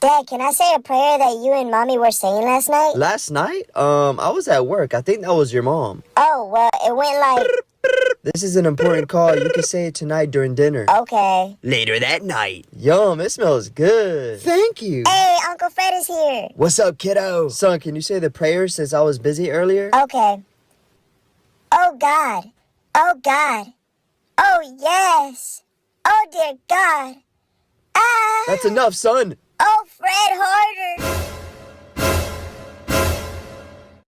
Dad, can I say a prayer that you and Mommy were saying last night? Last night? I was at work. I think that was your mom. Oh, well, it went like... This is an important call. You can say it tonight during dinner. Okay. Later that night. Yum, it smells good. Thank you. Hey, Uncle Fred is here. What's up, kiddo? Son, can you say the prayer since I was busy earlier? Okay. Oh, God. Oh, God. Oh, yes. Oh, dear God. Ah! That's enough, son. Oh, Fred, harder.